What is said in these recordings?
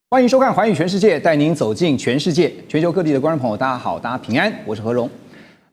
欢迎收看《寰宇全世界》，带您走进全世界。全球各地的观众朋友，大家好，大家平安，我是何荣。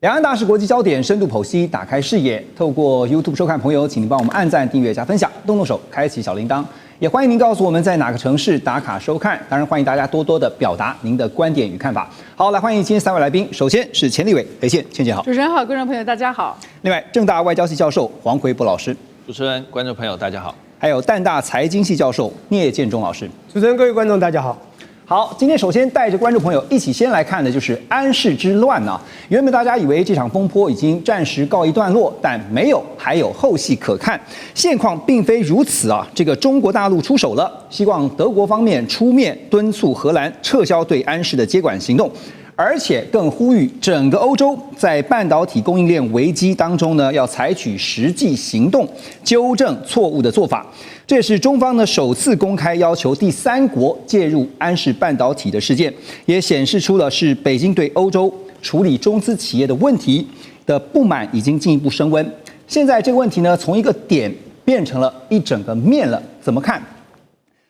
两岸大事国际焦点深度剖析，打开视野。透过 YouTube 收看朋友，请您帮我们按赞、订阅、加分享，动动手开启小铃铛。也欢迎您告诉我们在哪个城市打卡收看。当然，欢迎大家多多的表达您的观点与看法。好，来欢迎今天三位来宾。首先是钱立伟，裴倩姐好。主持人好，观众朋友大家好。另外，政大外交系教授黄奎博老师。主持人、观众朋友大家好。还有淡大财经系教授聂建中老师。主持人、各位观众大家好。好，今天首先带着观众朋友一起先来看的就是安氏之乱啊。原本大家以为这场风波已经暂时告一段落，但没有，还有后戏可看。现况并非如此啊，这个中国大陆出手了，希望德国方面出面敦促荷兰撤销对安氏的接管行动。而且更呼吁整个欧洲在半导体供应链危机当中呢，要采取实际行动，纠正错误的做法。这也是中方呢首次公开要求第三国介入安氏半导体的事件，也显示出了是北京对欧洲处理中资企业的问题的不满已经进一步升温。现在这个问题呢，从一个点变成了一整个面了，怎么看？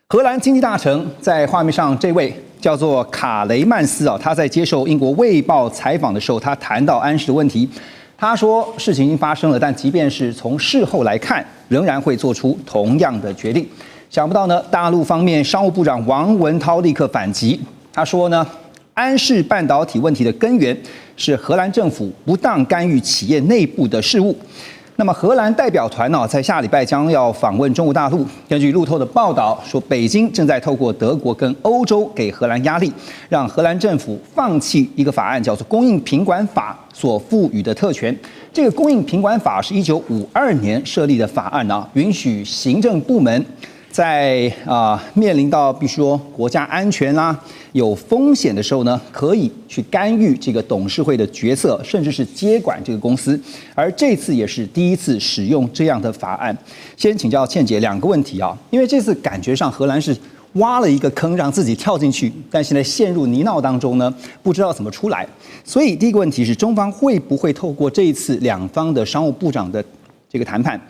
荷兰经济大臣在画面上这位叫做卡雷曼斯啊，他在接受英国《卫报》采访的时候，他谈到安氏的问题。他说事情已经发生了，但即便是从事后来看，仍然会做出同样的决定。想不到呢，大陆方面商务部长王文涛立刻反击，他说呢，安氏半导体问题的根源是荷兰政府不当干预企业内部的事务。那么荷兰代表团呢，在下礼拜将要访问中国大陆。根据路透的报道说，北京正在透过德国跟欧洲给荷兰压力，让荷兰政府放弃一个法案，叫做《供应品管法》所赋予的特权。这个供应品管法是1952年设立的法案啊，允许行政部门在面临到比如说国家安全啦、有风险的时候呢，可以去干预这个董事会的决策，甚至是接管这个公司。而这次也是第一次使用这样的法案。先请教倩姐两个问题啊，因为这次感觉上荷兰是挖了一个坑让自己跳进去，但现在陷入泥淖当中呢，不知道怎么出来。所以第一个问题是，中方会不会透过这一次两方的商务部长的这个谈判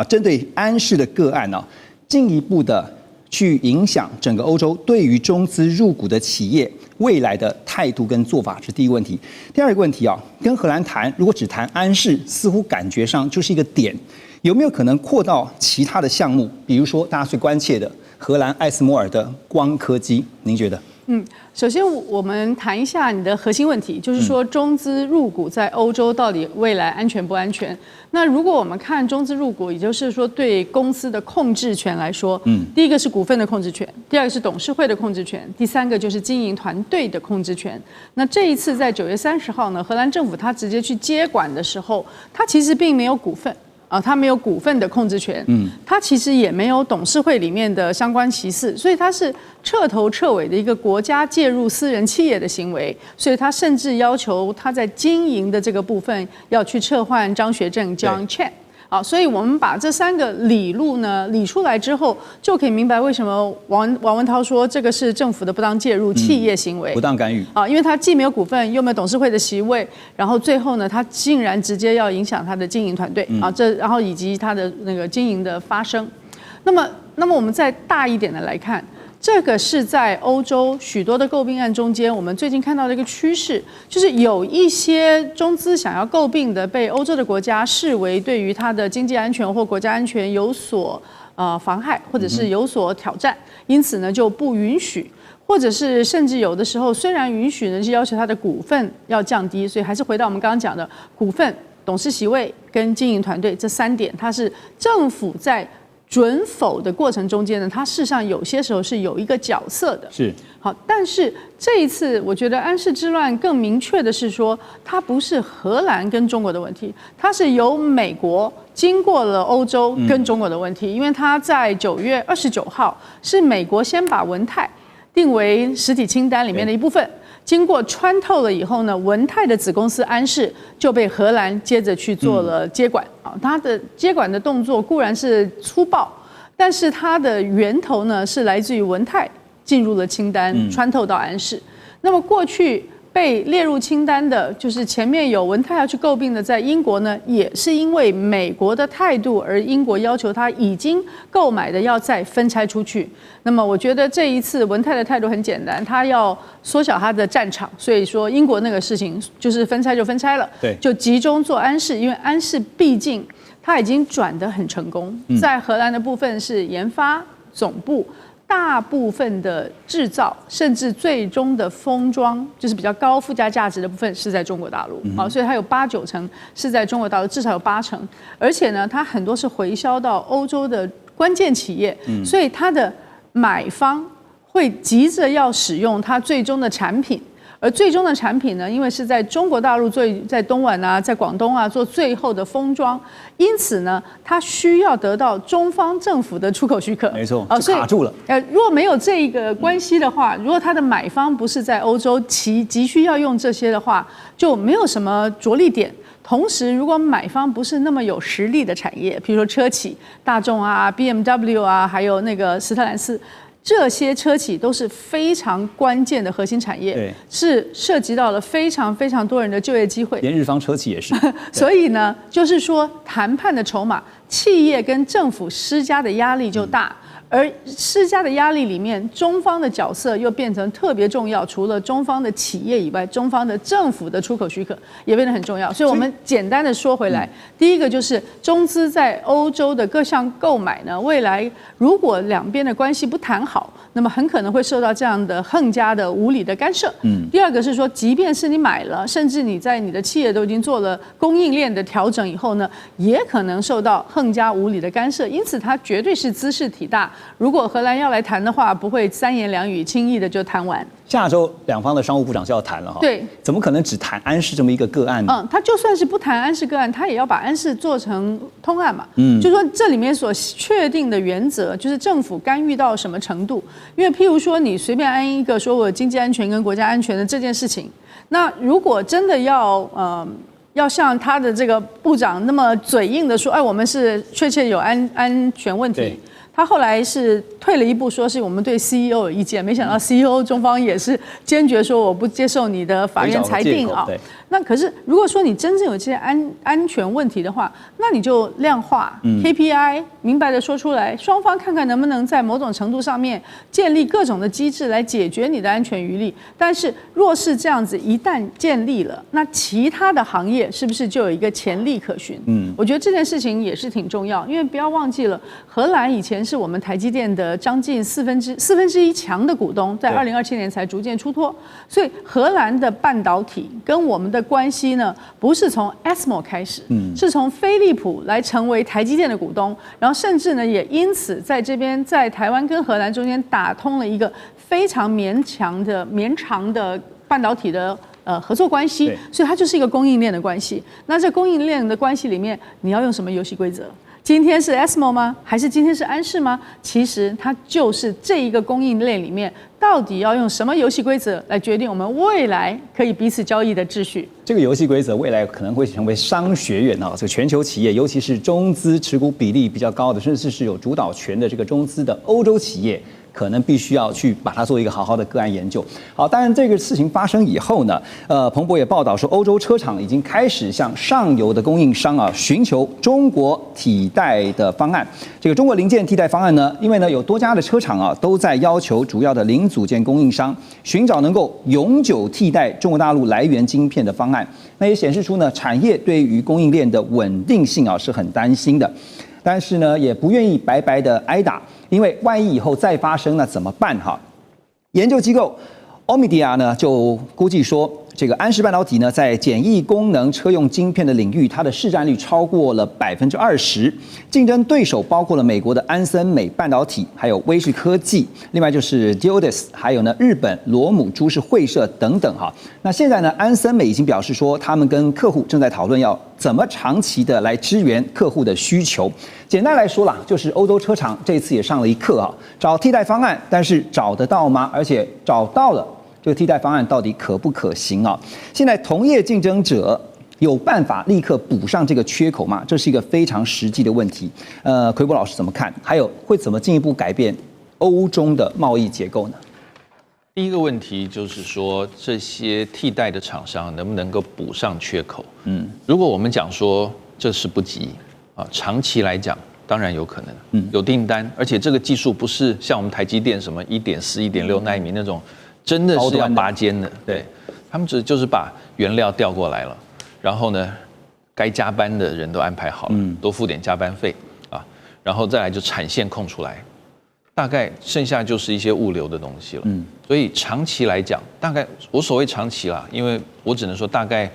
针对安氏的个案呢，进一步的去影响整个欧洲对于中资入股的企业未来的态度跟做法，是第一个问题。第二个问题啊，跟荷兰谈，如果只谈安氏，似乎感觉上就是一个点，有没有可能扩到其他的项目？比如说大家最关切的荷兰艾斯摩尔的光刻机，您觉得？首先我们谈一下你的核心问题，就是说中资入股在欧洲到底未来安全不安全？那如果我们看中资入股，也就是说对公司的控制权来说，第一个是股份的控制权，第二个是董事会的控制权，第三个就是经营团队的控制权。那这一次在9月30号呢，荷兰政府他直接去接管的时候，他其实并没有股份。他没有股份的控制权，他其实也没有董事会里面的相关席次，所以他是彻头彻尾的一个国家介入私人企业的行为，所以他甚至要求他在经营的这个部分要去撤换张学正 John Chen。所以我们把这三个理路呢理出来之后，就可以明白为什么王文涛说这个是政府的不当介入企业行为，不当干预因为他既没有股份，又没有董事会的席位，然后最后呢，他竟然直接要影响他的经营团队然后以及他的那个经营的发生。那么我们再大一点的来看。这个是在欧洲许多的诟病案中间，我们最近看到的一个趋势，就是有一些中资想要诟病的，被欧洲的国家视为对于它的经济安全或国家安全有所妨害，或者是有所挑战，因此呢就不允许，或者是甚至有的时候虽然允许呢，是要求它的股份要降低，所以还是回到我们刚刚讲的股份、董事席位跟经营团队这3点，它是政府在准否的过程中间呢，它事实上有些时候是有一个角色的。是好，但是这一次我觉得安氏之乱更明确的是说，它不是荷兰跟中国的问题，它是由美国经过了欧洲跟中国的问题，因为它在9月29号是美国先把文泰定为实体清单里面的一部分。经过穿透了以后呢，文泰的子公司安氏就被荷兰接着去做了接管它的接管的动作固然是粗暴，但是它的源头呢是来自于文泰进入了清单，穿透到安氏。那么过去被列入清单的，就是前面有文泰要去诟病的，在英国呢，也是因为美国的态度，而英国要求他已经购买的要再分拆出去。那么我觉得这一次文泰的态度很简单，他要缩小他的战场，所以说英国那个事情就是分拆就分拆了，对，就集中做安士，因为安士毕竟他已经转得很成功，在荷兰的部分是研发总部。大部分的制造，甚至最终的封装，就是比较高附加价值的部分是在中国大陆，所以它有8-9成是在中国大陆，至少有8成，而且呢，它很多是回销到欧洲的关键企业，所以它的买方会急着要使用它最终的产品。而最终的产品呢，因为是在中国大陆在东莞啊，在广东啊做最后的封装，因此呢，它需要得到中方政府的出口许可。没错，就卡住了。如果没有这一个关系的话，如果它的买方不是在欧洲，急需要用这些的话，就没有什么着力点。同时，如果买方不是那么有实力的产业，比如说车企，大众啊、BMW 啊，还有那个斯特兰斯。这些车企都是非常关键的核心产业，是涉及到了非常非常多人的就业机会，连日方车企也是。所以呢，就是说谈判的筹码，企业跟政府施加的压力就大。而施加的压力里面，中方的角色又变成特别重要。除了中方的企业以外，中方的政府的出口许可也变得很重要。所以我们简单的说回来，第一个就是中资在欧洲的各项购买呢，未来如果两边的关系不谈好，那么很可能会受到这样的横加的无理的干涉。第二个是说，即便是你买了，甚至你在你的企业都已经做了供应链的调整以后呢，也可能受到横加无理的干涉。因此，它绝对是兹事体大。如果荷兰要来谈的话，不会3言2语轻易的就谈完。下周两方的商务部长就要谈了哈，对，怎么可能只谈安士这么一个个案呢？他就算是不谈安士个案，他也要把安士做成通案嘛。就说这里面所确定的原则，就是政府干预到什么程度。因为譬如说，你随便安一个说我经济安全跟国家安全的这件事情，那如果真的要像他的这个部长那么嘴硬的说，哎，我们是确切有安全问题。他后来是退了一步，说是我们对 CEO 有意见，没想到 CEO 中方也是坚决说我不接受你的法院裁定啊。那可是如果说你真正有这些安全问题的话，那你就量化 KPI， 明白的说出来，双方看看能不能在某种程度上面建立各种的机制来解决你的安全余力。但是若是这样子一旦建立了，那其他的行业是不是就有一个潜力可循？我觉得这件事情也是挺重要，因为不要忘记了，荷兰以前是我们台积电的将近四分之一强的股东，在2027年才逐渐出脱，所以荷兰的半导体跟我们的关系呢，不是从 ASML 开始，是从飞利浦来成为台积电的股东，然后甚至呢也因此在这边在台湾跟荷兰中间打通了一个非常绵长的半导体的合作关系，所以它就是一个供应链的关系。那这供应链的关系里面，你要用什么游戏规则？今天是 ASML 吗？还是今天是安士吗？其实它就是这一个供应链里面，到底要用什么游戏规则来决定我们未来可以彼此交易的秩序？这个游戏规则未来可能会成为商学院啊，这个全球企业，尤其是中资持股比例比较高的，甚至是有主导权的这个中资的欧洲企业，可能必须要去把它做一个好好的个案研究。好，当然这个事情发生以后呢，彭博也报道说，欧洲车厂已经开始向上游的供应商啊寻求中国替代的方案。这个中国零件替代方案呢，因为呢有多家的车厂啊都在要求主要的零组件供应商寻找能够永久替代中国大陆来源晶片的方案。那也显示出呢，产业对于供应链的稳定性啊是很担心的，但是呢也不愿意白白的挨打。因为万一以后再发生，那怎么办哈？研究机构欧米迪亚呢就估计说，这个安士半导体呢在简易功能车用晶片的领域，它的市占率超过了20%，竞争对手包括了美国的安森美半导体，还有威视科技，另外就是 Geodis， 还有呢日本罗姆株式会社等等哈。那现在呢，安森美已经表示说，他们跟客户正在讨论要怎么长期的来支援客户的需求。简单来说啦，就是欧洲车厂这次也上了一课啊，找替代方案，但是找得到吗？而且找到了，这个替代方案到底可不可行啊？现在同业竞争者有办法立刻补上这个缺口吗？这是一个非常实际的问题。奎博老师怎么看？还有会怎么进一步改变欧中的贸易结构呢？第一个问题就是说，这些替代的厂商能不能够补上缺口？如果我们讲说这是不急啊，长期来讲当然有可能，有订单，而且这个技术不是像我们台积电什么1.4、1.6奈米那种，真的是要拔尖的，对，他们就是把原料调过来了，然后呢，该加班的人都安排好了，多付点加班费啊，然后再来就产线空出来。大概剩下就是一些物流的东西了，所以长期来讲，大概我所谓长期啦，因为我只能说大概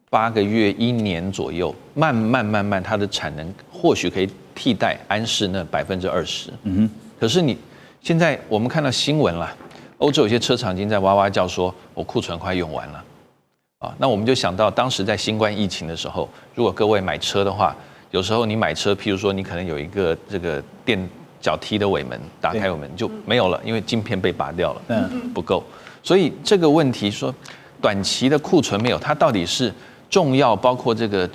8个月、1年左右，慢慢，它的产能或许可以替代安士那20%。可是你现在我们看到新闻啦，欧洲有些车厂已经在哇哇叫说，我库存快用完了，啊，那我们就想到当时在新冠疫情的时候，如果各位买车的话，有时候你买车，譬如说你可能有一个这个脚踢的尾门，打开尾门就没有了，因为晶片被拔掉了，不够。所以这个问题说，短期的库存没有，它到底是重要，包括这个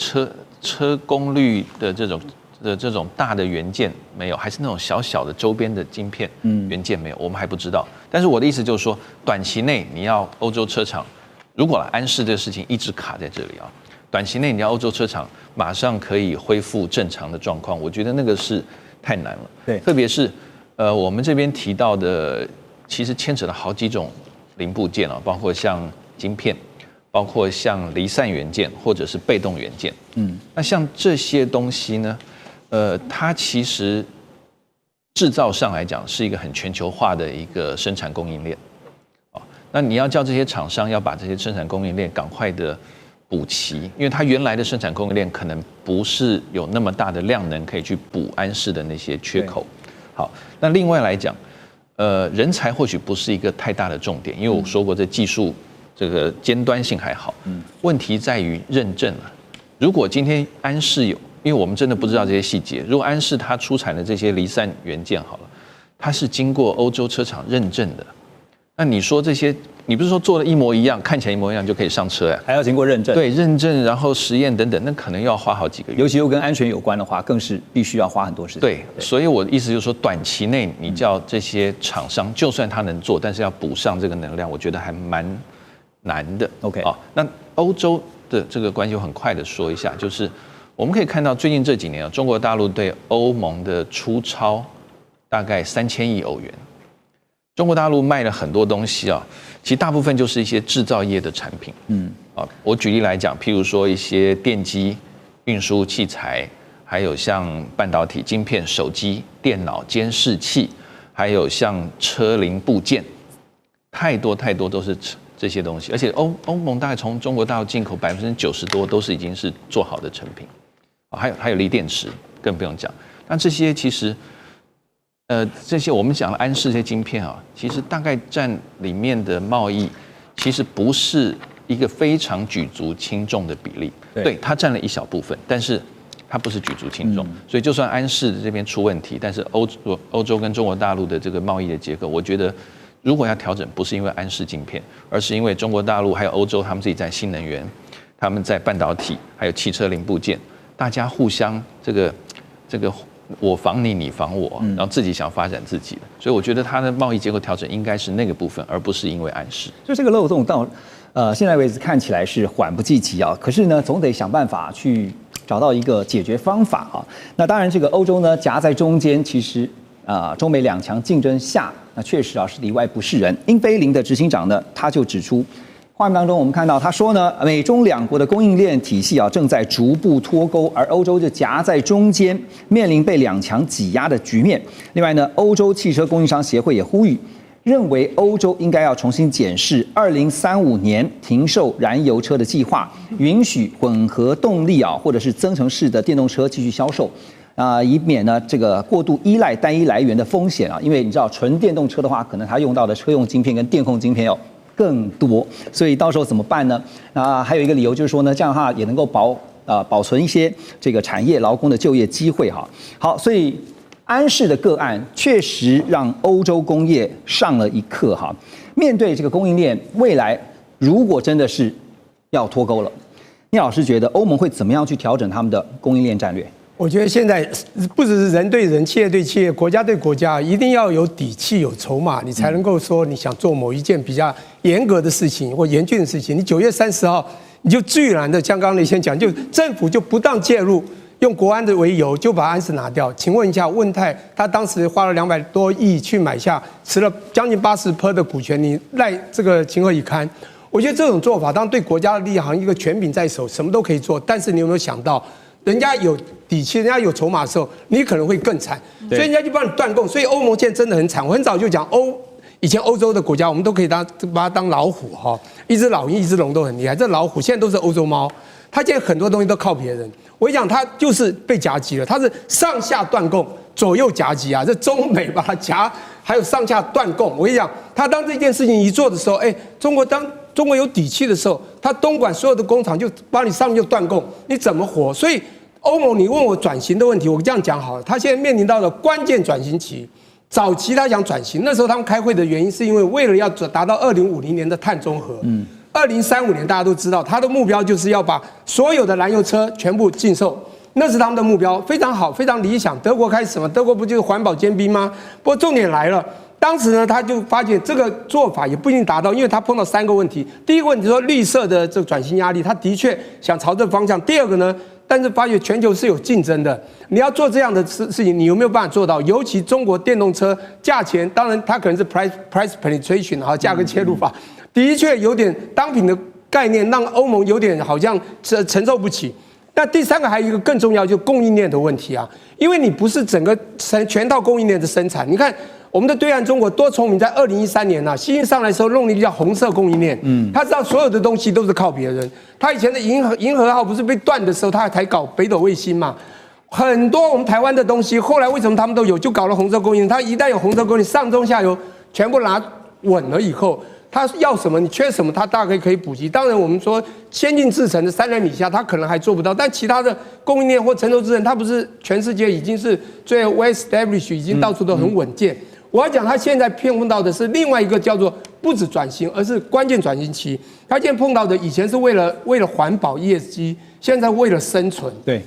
车功率的这种大的元件没有，还是那种小小的周边的晶片元件没有，我们还不知道。但是我的意思就是说，短期内你要欧洲车厂，如果安士这个事情一直卡在这里啊，短期内你要欧洲车厂马上可以恢复正常的状况，我觉得那个是太难了，对，特别是我们这边提到的，其实牵扯到好几种零部件啊，包括像晶片，包括像离散元件或者是被动元件，那像这些东西呢，它其实制造上来讲是一个很全球化的一个生产供应链，那你要叫这些厂商要把这些生产供应链赶快的补齐，因为它原来的生产供应链可能不是有那么大的量能可以去补安士的那些缺口。好，那另外来讲，人才或许不是一个太大的重点，因为我说过这技术这个尖端性还好，问题在于认证了。如果今天安士有，因为我们真的不知道这些细节，如果安士它出产的这些离散元件好了，它是经过欧洲车厂认证的，那你说这些？你不是说做的一模一样，看起来一模一样就可以上车呀？还要经过认证。对，认证，然后实验等等，那可能要花好几个月。尤其又跟安全有关的话，更是必须要花很多时间。对，所以我的意思就是说，短期内你叫这些厂商，就算他能做，但是要补上这个能量，我觉得还蛮难的。OK， 那欧洲的这个关系，我很快的说一下，就是我们可以看到最近这几年中国大陆对欧盟的出超大概3000亿欧元。中国大陆卖了很多东西啊，其实大部分就是一些制造业的产品。我举例来讲，譬如说一些电机、运输器材，还有像半导体晶片、手机、电脑、监视器，还有像车零部件，太多都是这些东西。而且欧盟大概从中国大陆进口90%多都是已经是做好的成品。还有锂电池，更不用讲。那这些其实。这些我们讲了安士这些晶片啊，其实大概占里面的贸易，其实不是一个非常举足轻重的比例。对，它占了一小部分，但是它不是举足轻重。所以就算安士这边出问题，但是欧洲跟中国大陆的这个贸易的结构，我觉得如果要调整，不是因为安士晶片，而是因为中国大陆还有欧洲他们自己在新能源，他们在半导体还有汽车零部件，大家互相这个。我防你，你防我，然后自己想发展自己的，所以我觉得它的贸易结构调整应该是那个部分，而不是因为安士。就这个漏洞到现在为止看起来是缓不济急啊，可是呢，总得想办法去找到一个解决方法啊。那当然，这个欧洲呢夹在中间，其实中美两强竞争下，那确实是里外不是人。英飞凌的执行长呢，他就指出。画面当中，我们看到他说呢，美中两国的供应链体系正在逐步脱钩，而欧洲就夹在中间，面临被两强挤压的局面。另外呢，欧洲汽车供应商协会也呼吁，认为欧洲应该要重新检视2035年停售燃油车的计划，允许混合动力或者是增程式的电动车继续销售。以免呢这个过度依赖单一来源的风险因为你知道纯电动车的话，可能它用到的车用晶片跟电控晶片更多，所以到时候怎么办呢？还有一个理由就是说呢，这样的话也能够保存一些这个产业劳工的就业机会哈。好，所以安士的个案确实让欧洲工业上了一课哈。面对这个供应链，未来如果真的是要脱钩了，聂老师觉得欧盟会怎么样去调整他们的供应链战略？我觉得现在不只是人对人、企业对企业、国家对国家，一定要有底气、有筹码，你才能够说你想做某一件比较严格的事情或严峻的事情。你9月30号你就居然的，像刚刚你先讲，就政府就不当介入，用国安的为由就把安士拿掉。请问一下，问泰他当时花了200多亿去买下，持了将近80%的股权，你赖这个情何以堪？我觉得这种做法，当然对国家的利益好像一个权柄在手，什么都可以做。但是你有没有想到，人家有底气，人家有筹码的时候，你可能会更惨。所以人家就帮你断供。所以欧盟现在真的很惨。我很早就讲以前欧洲的国家，我们都可以把它当老虎哈，一只老鹰、一只龙都很厉害。这老虎现在都是欧洲猫，它现在很多东西都靠别人。我跟你讲，它就是被夹击了，它是上下断供，左右夹击啊。这中美把它夹，还有上下断供。我跟你讲，他当这件事情一做的时候，中国有底气的时候，他东莞所有的工厂就把你上面就断供，你怎么活？所以欧盟，你问我转型的问题，我这样讲好了，他现在面临到了关键转型期。早期他想转型，那时候他们开会的原因是因为为了要达到2050年的碳中和，2035年大家都知道，他的目标就是要把所有的燃油车全部禁售，那是他们的目标，非常好，非常理想。德国开始什么？德国不就是环保尖兵吗？不过重点来了。当时呢，他就发现这个做法也不一定达到，因为他碰到3个问题。第一个问题说绿色的这个转型压力，他的确想朝这个方向。第二个呢，但是发觉全球是有竞争的，你要做这样的事情，你有没有办法做到？尤其中国电动车价钱，当然它可能是 price penetration 哈，价格切入法，的确有点当品的概念，让欧盟有点好像承受不起。那第3个还有一个更重要，就是供应链的问题啊，因为你不是整个全套供应链的生产，你看。我们的对岸中国多聪明，在2013年啊，习近平上来的时候弄了一个叫红色供应链，他知道所有的东西都是靠别人。他以前的银河号不是被断的时候，他才搞北斗卫星嘛。很多我们台湾的东西，后来为什么他们都有，就搞了红色供应链。他一旦有红色供应链，上中下游全部拿稳了以后，他要什么你缺什么，他大概可以补给。当然我们说先进制程的3nm以下，他可能还做不到，但其他的供应链或成熟制程，它不是全世界已经是最 well established， 已经到处都很稳健。我要讲，他现在碰到的是另外一个叫做不止转型，而是关键转型期。他现在碰到的以前是为了环保 ESG， 现在为了生存。对，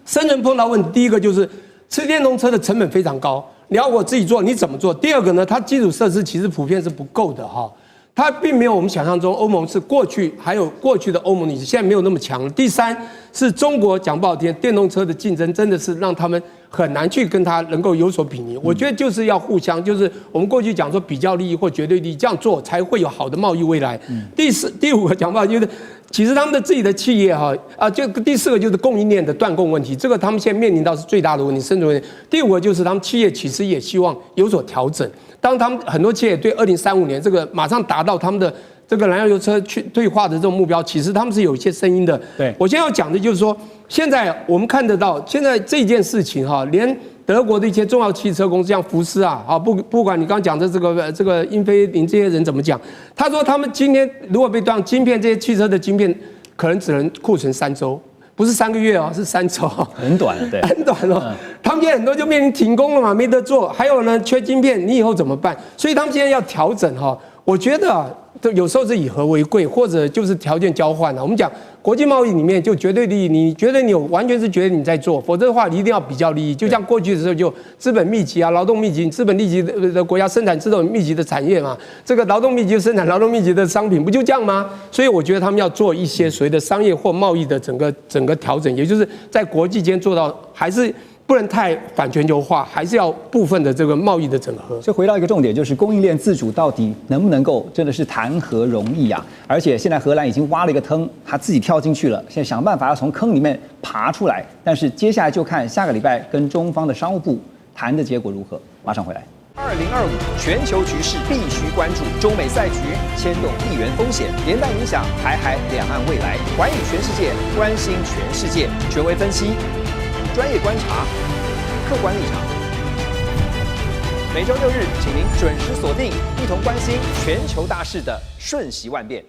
生存碰到问题，第一个就是吃电动车的成本非常高，你要我自己做，你怎么做？第二个呢，它基础设施其实普遍是不够的哈。它并没有我们想象中，欧盟是过去还有过去的欧盟，你现在没有那么强了。第3是中国讲不好听，电动车的竞争真的是让他们很难去跟它能够有所比拟。我觉得就是要互相，就是我们过去讲说比较利益或绝对利益，这样做才会有好的贸易未来。第5个讲不好就是。其实他们的自己的企业就第4个就是供应链的断供问题，这个他们现在面临到是最大的问题，生存问题。第5个就是他们企业其实也希望有所调整。当他们很多企业对2035年这个马上达到他们的这个燃油车去退化的这种目标，其实他们是有一些声音的。对，我现在要讲的就是说，现在我们看得到，现在这件事情连德国的一些重要汽车公司，像福斯不管你刚讲的这个英飞凌这些人怎么讲，他说他们今天如果被断晶片，这些汽车的晶片可能只能库存3周，不是3个月是3周，很短，对，很短哦。他们现在很多就面临停工了嘛，没得做。还有呢，缺晶片，你以后怎么办？所以他们现在要调整我觉得有时候是以和为贵，或者就是条件交换我们讲国际贸易里面就绝对利益，你觉得你有完全是觉得你在做，否则的话你一定要比较利益。就像过去的时候就资本密集劳动密集，资本密集的国家生产这种密集的产业嘛，这个劳动密集生产劳动密集的商品，不就这样吗？所以我觉得他们要做一些所谓的商业或贸易的整个调整，也就是在国际间做到还是。不能太反全球化，还是要部分的这个贸易的整合。所以回到一个重点，就是供应链自主到底能不能够真的是谈何容易啊！而且现在荷兰已经挖了一个坑，他自己跳进去了，现在想办法要从坑里面爬出来。但是接下来就看下个礼拜跟中方的商务部谈的结果如何。马上回来。2025全球局势必须关注，中美赛局牵动地缘风险，连带影响台海两岸未来。环宇全世界，关心全世界，权威分析。专业观察，客观立场。每周6日，请您准时锁定，一同关心全球大事的瞬息万变。